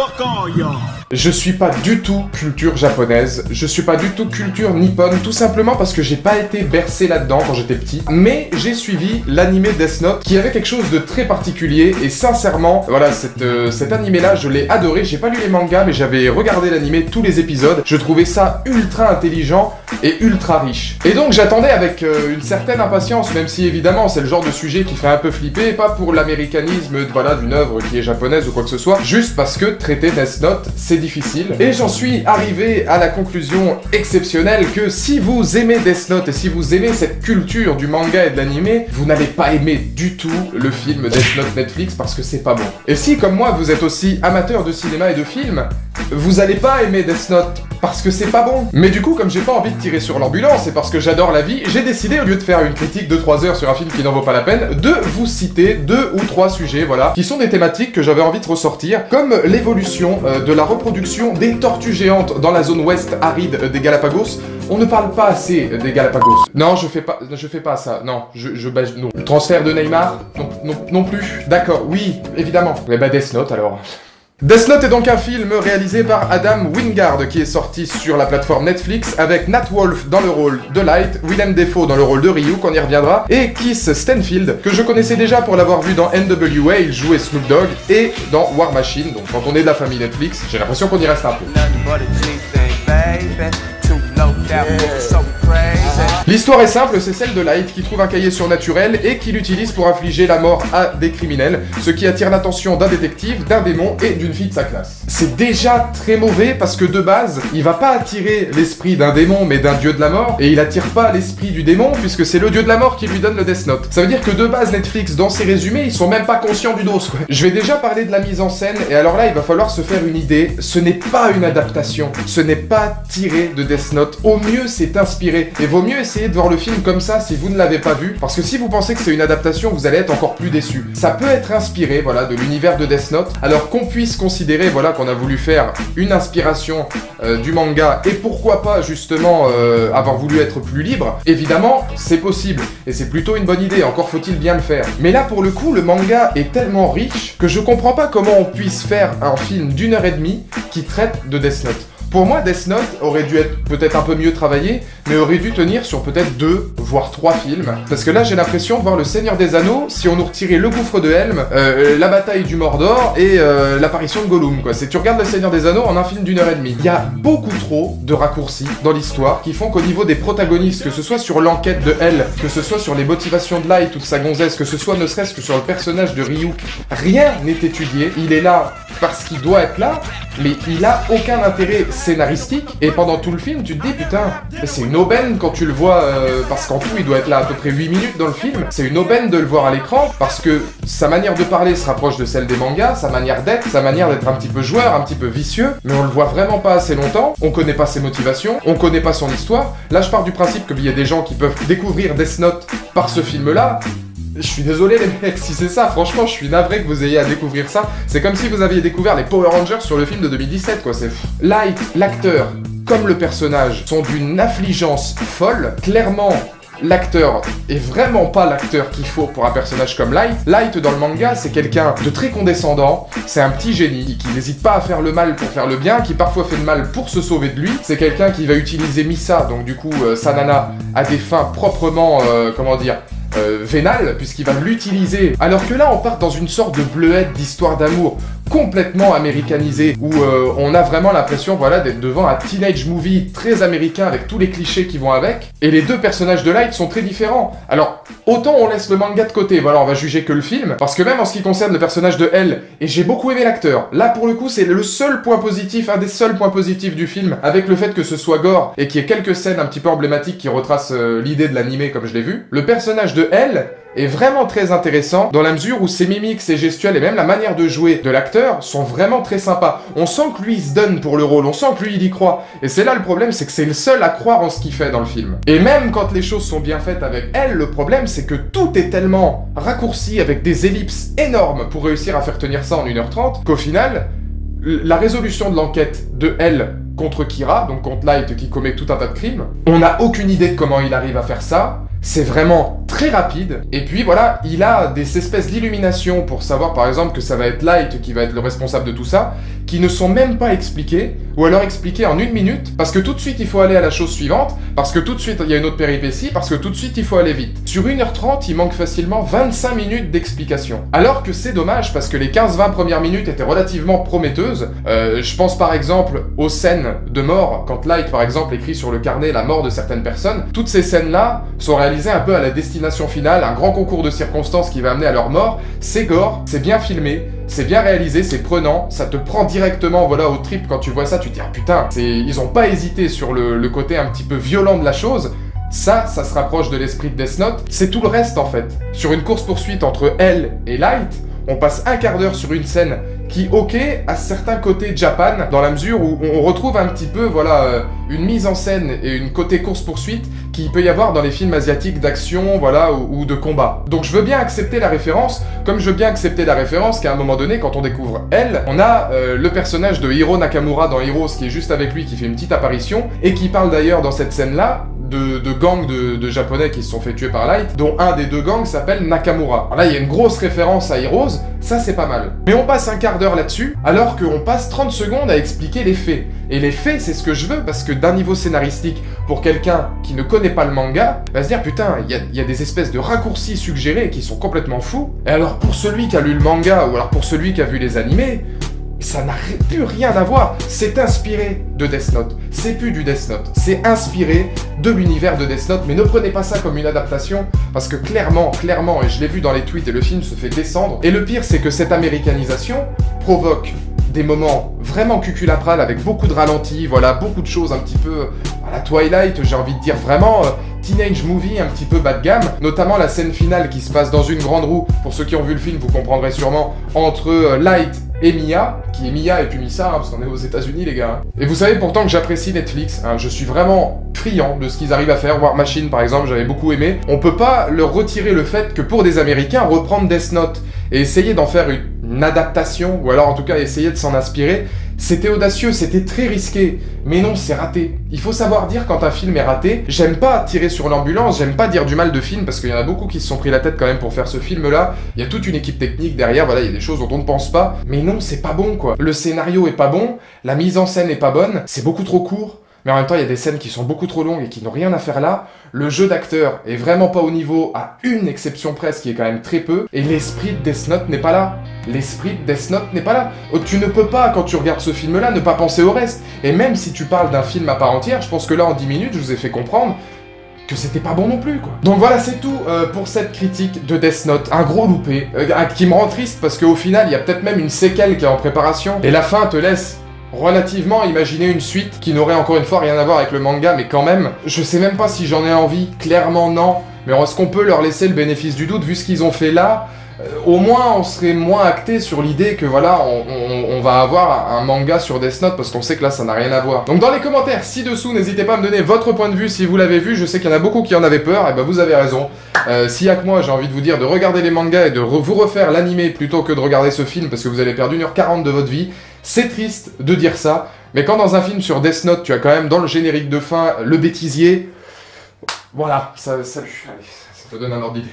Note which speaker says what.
Speaker 1: fuck all y'all.
Speaker 2: Je suis pas du tout culture japonaise, je suis pas du tout culture nippone, tout simplement parce que j'ai pas été bercé là-dedans quand j'étais petit, mais j'ai suivi l'animé Death Note qui avait quelque chose de très particulier et sincèrement, voilà, cet animé-là, je l'ai adoré, j'ai pas lu les mangas mais j'avais regardé l'animé, tous les épisodes, je trouvais ça ultra intelligent et ultra riche. Et donc j'attendais avec une certaine impatience, même si évidemment c'est le genre de sujet qui fait un peu flipper, pas pour l'américanisme voilà, d'une œuvre qui est japonaise ou quoi que ce soit, juste parce que traiter Death Note, c'est difficile. Et j'en suis arrivé à la conclusion exceptionnelle que si vous aimez Death Note et si vous aimez cette culture du manga et de l'animé, vous n'allez pas aimer du tout le film Death Note Netflix parce que c'est pas bon. Et si, comme moi, vous êtes aussi amateur de cinéma et de films, vous allez pas aimer Death Note parce que c'est pas bon. Mais du coup, comme j'ai pas envie de tirer sur l'ambulance et parce que j'adore la vie, j'ai décidé, au lieu de faire une critique de 3 heures sur un film qui n'en vaut pas la peine, de vous citer 2 ou 3 sujets, voilà, qui sont des thématiques que j'avais envie de ressortir, comme l'évolution de la reproduction des tortues géantes dans la zone ouest aride des Galapagos. On ne parle pas assez des Galapagos. Non, je fais pas ça. Non, non. Le transfert de Neymar? Non plus. D'accord, oui, évidemment. Eh ben, Death Note, alors. Death Note est donc un film réalisé par Adam Wingard qui est sorti sur la plateforme Netflix avec Nat Wolff dans le rôle de Light, Willem Dafoe dans le rôle de Ryu, qu'on y reviendra, et Keith Stanfield, que je connaissais déjà pour l'avoir vu dans NWA, il jouait Snoop Dogg, et dans War Machine, donc quand on est de la famille Netflix, j'ai l'impression qu'on y reste un peu. L'histoire est simple, c'est celle de Light qui trouve un cahier surnaturel et qui l'utilise pour infliger la mort à des criminels, ce qui attire l'attention d'un détective, d'un démon et d'une fille de sa classe. C'est déjà très mauvais parce que de base, il va pas attirer l'esprit d'un démon mais d'un dieu de la mort, et il attire pas l'esprit du démon puisque c'est le dieu de la mort qui lui donne le Death Note. Ça veut dire que de base Netflix, dans ses résumés, ils sont même pas conscients du dos, quoi. Je vais déjà parler de la mise en scène, et alors là il va falloir se faire une idée, ce n'est pas une adaptation, ce n'est pas tiré de Death Note, au mieux c'est inspiré, et vaut mieux essayer de voir le film comme ça si vous ne l'avez pas vu, parce que si vous pensez que c'est une adaptation, vous allez être encore plus déçu. Ça peut être inspiré, voilà, de l'univers de Death Note, alors qu'on puisse considérer, voilà, qu'on a voulu faire une inspiration du manga, et pourquoi pas, justement, avoir voulu être plus libre, évidemment, c'est possible, et c'est plutôt une bonne idée, encore faut-il bien le faire. Mais là, pour le coup, le manga est tellement riche que je comprends pas comment on puisse faire un film d'1h30 qui traite de Death Note. Pour moi, Death Note aurait dû être peut-être un peu mieux travaillé, mais aurait dû tenir sur peut-être 2, voire 3 films. Parce que là, j'ai l'impression de voir le Seigneur des Anneaux si on nous retirait le gouffre de Helm, la bataille du Mordor et l'apparition de Gollum, quoi. C'est que tu regardes le Seigneur des Anneaux en un film d'1h30. Il y a beaucoup trop de raccourcis dans l'histoire qui font qu'au niveau des protagonistes, que ce soit sur l'enquête de Hell, que ce soit sur les motivations de Light ou de sa gonzesse, que ce soit ne serait-ce que sur le personnage de Ryu, rien n'est étudié. Il est là parce qu'il doit être là, mais il a aucun intérêt scénaristique, et pendant tout le film tu te dis putain, c'est une aubaine quand tu le vois, parce qu'en tout il doit être là à peu près 8 minutes dans le film, c'est une aubaine de le voir à l'écran, parce que sa manière de parler se rapproche de celle des mangas, sa manière d'être un petit peu joueur, un petit peu vicieux, mais on le voit vraiment pas assez longtemps, on connaît pas ses motivations, on connaît pas son histoire. Là je pars du principe qu'il y a des gens qui peuvent découvrir Death Note par ce film là. Je suis désolé les mecs, si c'est ça, franchement je suis navré que vous ayez à découvrir ça. C'est comme si vous aviez découvert les Power Rangers sur le film de 2017 quoi, c'est... Light, l'acteur, comme le personnage, sont d'une affligeance folle. Clairement, l'acteur est vraiment pas l'acteur qu'il faut pour un personnage comme Light. Light dans le manga, c'est quelqu'un de très condescendant, c'est un petit génie qui n'hésite pas à faire le mal pour faire le bien, qui parfois fait le mal pour se sauver de lui. C'est quelqu'un qui va utiliser Misa, donc du coup sa nana, à des fins proprement, comment dire, vénal, puisqu'il va l'utiliser. Alors que là, on part dans une sorte de bleuette d'histoire d'amour complètement américanisée, où on a vraiment l'impression, voilà, d'être devant un teenage movie très américain avec tous les clichés qui vont avec. Et les 2 personnages de Light sont très différents. Alors, autant on laisse le manga de côté, voilà, on va juger que le film, parce que même en ce qui concerne le personnage de Hell, et j'ai beaucoup aimé l'acteur, là pour le coup c'est le seul point positif, un des seuls points positifs du film, avec le fait que ce soit gore, et qu'il y ait quelques scènes un petit peu emblématiques qui retracent l'idée de l'animé comme je l'ai vu. Le personnage de Hell est vraiment très intéressant dans la mesure où ses mimiques, ses gestuels et même la manière de jouer de l'acteur sont vraiment très sympas. On sent que lui il se donne pour le rôle, on sent que lui il y croit. Et c'est là le problème, c'est que c'est le seul à croire en ce qu'il fait dans le film. Et même quand les choses sont bien faites avec elle, le problème c'est que tout est tellement raccourci avec des ellipses énormes pour réussir à faire tenir ça en 1h30 qu'au final, la résolution de l'enquête de elle contre Kira, donc contre Light qui commet tout un tas de crimes, on n'a aucune idée de comment il arrive à faire ça. C'est vraiment très très rapide, et puis voilà, il a des espèces d'illuminations pour savoir par exemple que ça va être Light qui va être le responsable de tout ça, qui ne sont même pas expliquées, ou alors expliquées en 1 minute, parce que tout de suite il faut aller à la chose suivante, parce que tout de suite il y a une autre péripétie, parce que tout de suite il faut aller vite. Sur 1h30, il manque facilement 25 minutes d'explication. Alors que c'est dommage, parce que les 15-20 premières minutes étaient relativement prometteuses. Je pense par exemple aux scènes de mort, quand Light par exemple écrit sur le carnet la mort de certaines personnes. Toutes ces scènes-là sont réalisées un peu à la destination finale, un grand concours de circonstances qui va amener à leur mort. C'est gore, c'est bien filmé, c'est bien réalisé, c'est prenant, ça te prend directement voilà, au trip quand tu vois ça, tu te dis ah putain, ils ont pas hésité sur le côté un petit peu violent de la chose. Ça se rapproche de l'esprit de Death Note. C'est tout le reste en fait. Sur une course-poursuite entre elle et Light, on passe un quart d'heure sur une scène qui, ok, a certains côtés Japan, dans la mesure où on retrouve un petit peu, voilà, une mise en scène et une côté course-poursuite qu'il peut y avoir dans les films asiatiques d'action, voilà, ou de combat. Donc je veux bien accepter la référence, comme je veux bien accepter la référence qu'à un moment donné, quand on découvre elle, on a le personnage de Hiro Nakamura dans Heroes qui est juste avec lui, qui fait une petite apparition, et qui parle d'ailleurs dans cette scène-là de gangs de japonais qui se sont fait tuer par Light, dont un des deux gangs s'appelle Nakamura. Alors là, il y a une grosse référence à Heroes, ça c'est pas mal. Mais on passe un quart d'heure là-dessus, alors qu'on passe 30 secondes à expliquer les faits. Et les faits, c'est ce que je veux, parce que d'un niveau scénaristique, pour quelqu'un qui ne connaît pas le manga, va se dire putain, il y a des espèces de raccourcis suggérés qui sont complètement fous. Et alors pour celui qui a lu le manga, ou alors pour celui qui a vu les animés, ça n'a plus rien à voir. C'est inspiré de Death Note. C'est plus du Death Note. C'est inspiré de l'univers de Death Note. Mais ne prenez pas ça comme une adaptation, parce que clairement, et je l'ai vu dans les tweets, et le film se fait descendre. Et le pire, c'est que cette américanisation provoque des moments vraiment cuculapral avec beaucoup de ralentis, voilà, beaucoup de choses un petit peu à la Twilight, j'ai envie de dire vraiment teenage movie un petit peu bas de gamme, notamment la scène finale qui se passe dans une grande roue. Pour ceux qui ont vu le film, vous comprendrez sûrement, entre Light et Mia, qui est Mia et puis Misa, parce qu'on est aux États-Unis les gars. Et vous savez pourtant que j'apprécie Netflix, je suis vraiment friand de ce qu'ils arrivent à faire. War Machine par exemple, j'avais beaucoup aimé. On peut pas leur retirer le fait que pour des Américains, reprendre Death Note et essayer d'en faire une adaptation, ou alors en tout cas essayer de s'en inspirer, c'était audacieux, c'était très risqué, mais non, c'est raté. Il faut savoir dire quand un film est raté. J'aime pas tirer sur l'ambulance, j'aime pas dire du mal de film, parce qu'il y en a beaucoup qui se sont pris la tête quand même pour faire ce film-là. Il y a toute une équipe technique derrière, voilà, il y a des choses dont on ne pense pas, mais non, c'est pas bon, quoi. Le scénario est pas bon, la mise en scène est pas bonne, c'est beaucoup trop court, mais en même temps, il y a des scènes qui sont beaucoup trop longues et qui n'ont rien à faire là. Le jeu d'acteur est vraiment pas au niveau, à une exception près, qui est quand même très peu, et l'esprit de Death Note n'est pas là. L'esprit de Death Note n'est pas là. Tu ne peux pas, quand tu regardes ce film-là, ne pas penser au reste. Et même si tu parles d'un film à part entière, je pense que là, en 10 minutes, je vous ai fait comprendre que c'était pas bon non plus, quoi. Donc voilà, c'est tout pour cette critique de Death Note. Un gros loupé, qui me rend triste, parce qu'au final, il y a peut-être même une séquelle qui est en préparation, et la fin te laisse relativement imaginer une suite qui n'aurait encore une fois rien à voir avec le manga, mais quand même, je sais même pas si j'en ai envie, clairement non, mais est-ce qu'on peut leur laisser le bénéfice du doute, vu ce qu'ils ont fait là? Au moins on serait moins acté sur l'idée que voilà, on va avoir un manga sur Death Note, parce qu'on sait que là ça n'a rien à voir. Donc dans les commentaires ci-dessous, n'hésitez pas à me donner votre point de vue si vous l'avez vu. Je sais qu'il y en a beaucoup qui en avaient peur, et ben vous avez raison. S'il y a que moi, j'ai envie de vous dire de regarder les mangas et de vous refaire l'animé plutôt que de regarder ce film, parce que vous allez perdre 1h40 de votre vie. C'est triste de dire ça, mais quand dans un film sur Death Note, tu as quand même dans le générique de fin le bêtisier, voilà, ça te donne un ordre d'idée.